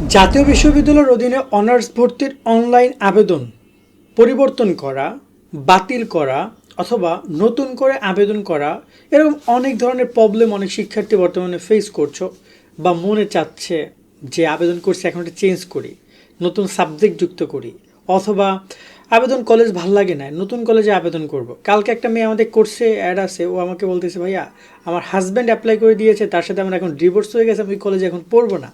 জাতীয় বিশ্ববিদ্যালয়ের অধীনে অনার্স ভর্তির অনলাইন আবেদন পরিবর্তন করা, বাতিল করা অথবা নতুন করে আবেদন করা, এরকম অনেক ধরনের প্রবলেম অনেক শিক্ষার্থী বর্তমানে ফেস করছো বা মনে চাচ্ছে যে আবেদন করছি এখন এটা চেঞ্জ করি, নতুন সাবজেক্ট যুক্ত করি, অথবা আবেদন কলেজ ভাল লাগে না, নতুন কলেজে আবেদন করব। কালকে একটা মেয়ে আমাদের কোর্সে অ্যাড আছে, ও আমাকে বলতেছে ভাইয়া আমার হাজব্যান্ড অ্যাপ্লাই করে দিয়েছে, তার সাথে আমার এখন ডিভোর্স হয়ে গেছে, আমি কলেজে এখন পড়বো না,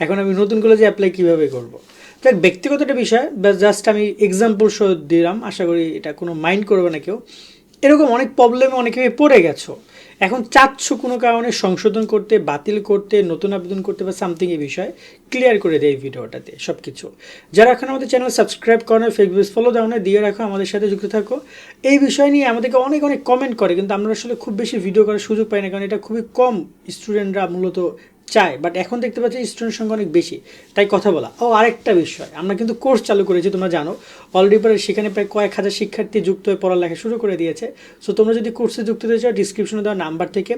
এখন আমি নতুন কলেজে অ্যাপ্লাই কীভাবে করবো। দেখ, ব্যক্তিগত একটা বিষয়, জাস্ট আমি এক্সাম্পল শো দিলাম, আশা করি এটা কোনো মাইন্ড করবে না কেউ। এরকম অনেক প্রবলেমে অনেকে পড়ে গেছো, এখন চাচ্ছ কোনো কারণে সংশোধন করতে, বাতিল করতে, নতুন আবেদন করতে বা সামথিং, এই বিষয়ে ক্লিয়ার করে দেয় এই ভিডিওটাতে সব কিছু। যারা এখন আমাদের চ্যানেল সাবস্ক্রাইব করো না, ফেসবুক ফলো দাও না, দিয়ে রাখো, আমাদের সাথে যুক্ত থাকো। এই বিষয় নিয়ে আমাদেরকে অনেক অনেক কমেন্ট করে, কিন্তু আমরা আসলে খুব বেশি ভিডিও করার সুযোগ পাই না, কারণ এটা খুবই কম স্টুডেন্টরা মূলত চায়, বাট এখন দেখতে পাচ্ছি স্টুডেন্ট সংখ্যা অনেক বেশি, তাই কথা বলা। ও আরেকটা বিষয়, আমরা কিন্তু কোর্স চালু করেছি, তোমরা জানো অলরেডি, পরে সেখানে প্রায় কয়েক হাজার শিক্ষার্থী যুক্ত হয়ে পড়ালেখা শুরু করে দিয়েছে। সো তোমরা যদি কোর্সে যুক্ত হতে চাও, ডিসক্রিপশনে দেওয়া নাম্বার থেকে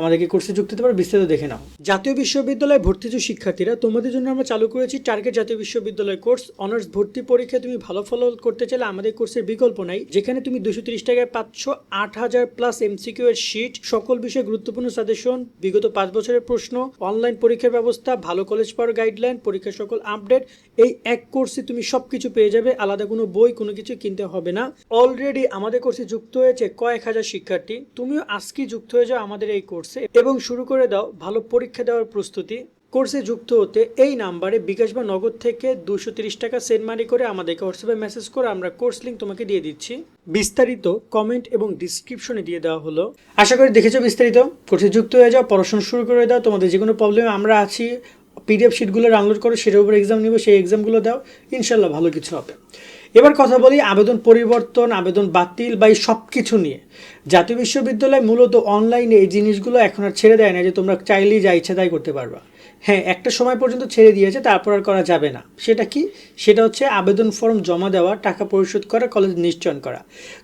আমাদেরকে কোর্সে যুক্ত হতে পারো, বিস্তারিত দেখে নাও। জাতীয় বিশ্ববিদ্যালয়ে ভর্তি যে শিক্ষার্থীরা, তোমাদের জন্য আমরা চালু করেছি টার্গেট জাতীয় বিশ্ববিদ্যালয় কোর্স। অনার্স ভর্তি পরীক্ষায় তুমি ভালো ফল করতে চাইলে আমাদের কোর্সের বিকল্প নাই, যেখানে তুমি 230 টাকায় পাচ্ছ 8000 প্লাস এমসিকিউ এর শিট, সকল বিষয়ে গুরুত্বপূর্ণ সাজেশন, বিগত 5 বছরের প্রশ্ন, অনলাইন পরীক্ষার ব্যবস্থা, ভালো কলেজ পাওয়ার গাইডলাইন, পরীক্ষার সকল আপডেট। এই এক কোর্সে তুমি সবকিছু পেয়ে যাবে, আলাদা কোনো বই কোনো কিছু কিনতে হবে না। অলরেডি আমাদের কোর্সে যুক্ত হয়েছে কয়েক হাজার শিক্ষার্থী, তুমিও আজকেই যুক্ত হয়ে যাও আমাদের এই কোর্সে এবং শুরু করে দাও ভালো পরীক্ষা দেওয়ার প্রস্তুতি। কোর্সে যুক্ত হতে এই নাম্বারে বিকাশ বা নগদ থেকে 230 টাকা সেন্ড মানি করে আমাদেরকে হোয়াটসঅ্যাপে মেসেজ করে আমরা কোর্স লিঙ্ক তোমাকে দিয়ে দিচ্ছি। বিস্তারিত কমেন্ট এবং ডিসক্রিপশনে দিয়ে দেওয়া হলো। আশা করি দেখেছো বিস্তারিত। কোর্সে যুক্ত হয়ে যাও, পড়াশোনা শুরু করে দাও, তোমাদের যে কোনো প্রবলেমে আমরা আছি। পিডিএফ শিটগুলো ডাউনলোড করো, সেটার উপর এক্সাম নিব, সেই এক্সামগুলো দাও, ইনশাল্লাহ ভালো কিছু হবে। এবার কথা বলি আবেদন পরিবর্তন, আবেদন বাতিল বা এই সব কিছু নিয়ে। জাতীয় বিশ্ববিদ্যালয় মূলত অনলাইনে এই জিনিসগুলো এখন আর ছেড়ে দেয় না যে তোমরা চাইলেই যা ইচ্ছা তাই করতে পারবা। হ্যাঁ, একটা সময় পর্যন্ত ছেড়ে দিয়েছে, তারপর আর করা যাবে না। সেটা কি? সেটা হচ্ছে আবেদন ফর্ম জমা দেওয়া, টাকা পরিশোধ করা, কলেজ নিশ্চয়ন করা।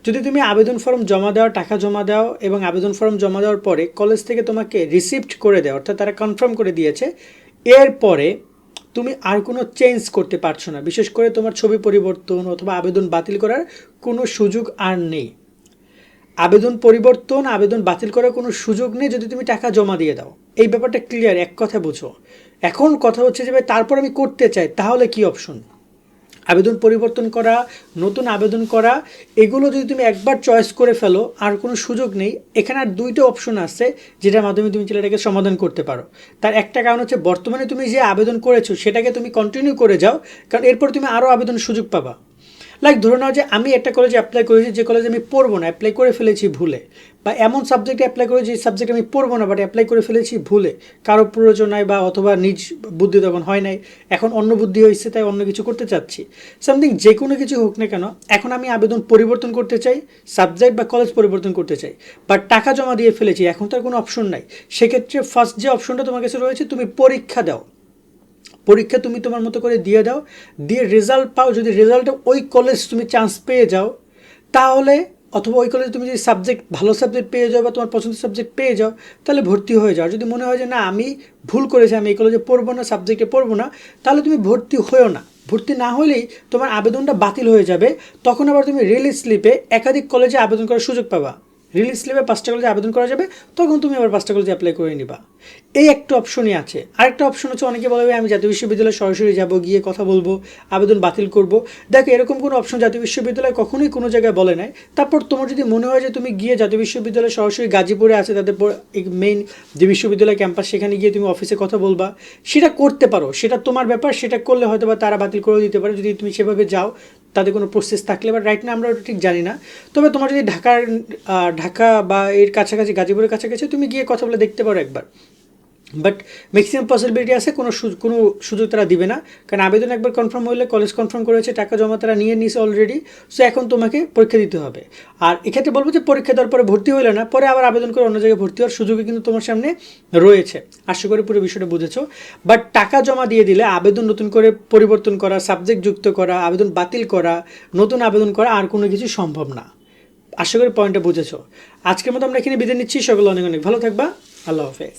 যদি তুমি আবেদন ফর্ম জমা দেওয়া, টাকা জমা দাও এবং আবেদন ফর্ম জমা দেওয়ার পরে কলেজ থেকে তোমাকে রিসিপ্ট করে দেয়, অর্থাৎ তারা কনফার্ম করে দিয়েছে, এরপরে তুমি আর কোনো চেঞ্জ করতে পারছো না। বিশেষ করে তোমার ছবি পরিবর্তন অথবা আবেদন বাতিল করার কোনো সুযোগ আর নেই। আবেদন পরিবর্তন, আবেদন বাতিল করার কোনো সুযোগ নেই যদি তুমি টাকা জমা দিয়ে দাও। এই ব্যাপারটা ক্লিয়ার, এক কথা বুঝো। এখন কথা হচ্ছে যে ভাই তারপর আমি করতে চাই, তাহলে কি অপশন? আবেদন পরিবর্তন করা, নতুন আবেদন করা, এগুলো যদি তুমি একবার চয়েস করে ফেলো আর কোনো সুযোগ নেই। এখানে আর দুইটা অপশন আছে যেটার মাধ্যমে তুমি ছেলেটাকে সমাধান করতে পারো। তার একটা কারণ হচ্ছে বর্তমানে তুমি যে আবেদন করেছো সেটাকে তুমি কন্টিনিউ করে যাও, কারণ এরপর তুমি আরও আবেদনের সুযোগ পাবা। লাইক ধরে নাও যে আমি একটা কলেজে অ্যাপ্লাই করেছি, যে কলেজে আমি পড়বো না, অ্যাপ্লাই করে ফেলেছি ভুলে, বা এমন সাবজেক্টে অ্যাপ্লাই করেছি যে সাবজেক্ট আমি পড়বো না বাট অ্যাপ্লাই করে ফেলেছি ভুলে, কারো প্রয়োজনায় বা অথবা নিজ বুদ্ধি তখন হয় নাই, এখন অন্য বুদ্ধি হয়েছে তাই অন্য কিছু করতে চাচ্ছি, সামথিং যে কোনো কিছু হোক না কেন, এখন আমি আবেদন পরিবর্তন করতে চাই, সাবজেক্ট বা কলেজ পরিবর্তন করতে চাই, বাট টাকা জমা দিয়ে ফেলেছি, এখন তার কোনো অপশন নাই। সেক্ষেত্রে ফার্স্ট যে অপশনটা তোমার কাছে রয়েছে, তুমি পরীক্ষা দাও। পরীক্ষা তুমি তোমার মতো করে দিয়ে দাও, দিয়ে রেজাল্ট পাও। যদি রেজাল্টে ওই কলেজ তুমি চান্স পেয়ে যাও, তাহলে অথবা ওই কলেজে তুমি যদি সাবজেক্ট ভালো সাবজেক্ট পেয়ে যাও বা তোমার পছন্দের সাবজেক্ট পেয়ে যাও, তাহলে ভর্তি হয়ে যাও। যদি মনে হয় যে না আমি ভুল করেছি, আমি এই কলেজে পড়বো না, সাবজেক্টে পড়বো না, তাহলে তুমি ভর্তি হয়েও না। ভর্তি না হলেই তোমার আবেদনটা বাতিল হয়ে যাবে। তখন আবার তুমি রিলিজ স্লিপে একাধিক কলেজে আবেদন করার সুযোগ পাবা। রিলিজ স্লিপে 5টা কলেজে আবেদন করা যাবে, তখন তুমি আবার 5টা কলেজে অ্যাপ্লাই করে নিবা। এই একটা অপশনই আছে। আরেকটা অপশন হচ্ছে অনেকে বলবে আমি জাতীয় বিশ্ববিদ্যালয়ে সরাসরি যাব, গিয়ে কথা বলবো, আবেদন বাতিল করব। দেখো, এরকম কোনো অপশন জাতীয় বিশ্ববিদ্যালয় কখনোই কোনো জায়গায় বলে নাই। তারপর তোমার যদি মনে হয় যে তুমি গিয়ে জাতীয় বিশ্ববিদ্যালয় সরাসরি গাজীপুরে আছে তাদের মেইন যে বিশ্ববিদ্যালয় ক্যাম্পাস, সেখানে গিয়ে তুমি অফিসে কথা বলবা, সেটা করতে পারো, সেটা তোমার ব্যাপার। সেটা করলে হয়তো বা তারা বাতিল করে দিতে পারে যদি তুমি সেভাবে যাও, তাদের কোনো প্রসেস থাকলে। বাট রাইট না আমরা ওটা ঠিক জানি না। তবে তোমার যদি ঢাকা বা এর কাছাকাছি, গাজীপুরের কাছাকাছি, তুমি গিয়ে কথা বলে দেখতে পারো একবার। বাট ম্যাক্সিমাম পসিবিলিটি আছে কোনো সুযোগ তারা দিবে না, কারণ আবেদন একবার কনফার্ম হলে, কলেজ কনফার্ম করেছে, টাকা জমা তারা নিয়ে নিয়েছে অলরেডি। সো এখন তোমাকে পরীক্ষা দিতে হবে। আর এক্ষেত্রে বলবো যে পরীক্ষা দেওয়ার পরে ভর্তি হলে না, পরে আবার আবেদন করে অন্য জায়গায় ভর্তি হওয়ার সুযোগই কিন্তু তোমার সামনে রয়েছে। আশা করি পুরো বিষয়টা বুঝেছো। বাট টাকা জমা দিয়ে দিলে আবেদন নতুন করে পরিবর্তন করা, সাবজেক্ট যুক্ত করা, আবেদন বাতিল করা, নতুন আবেদন করা আর কোনো কিছু সম্ভব না। আশা করি পয়েন্টটা বুঝেছো। আজকের মতো আমরা এখানে বিদায় নিচ্ছি। সকলে অনেক অনেক ভালো থাকবা। আল্লাহ হাফেজ।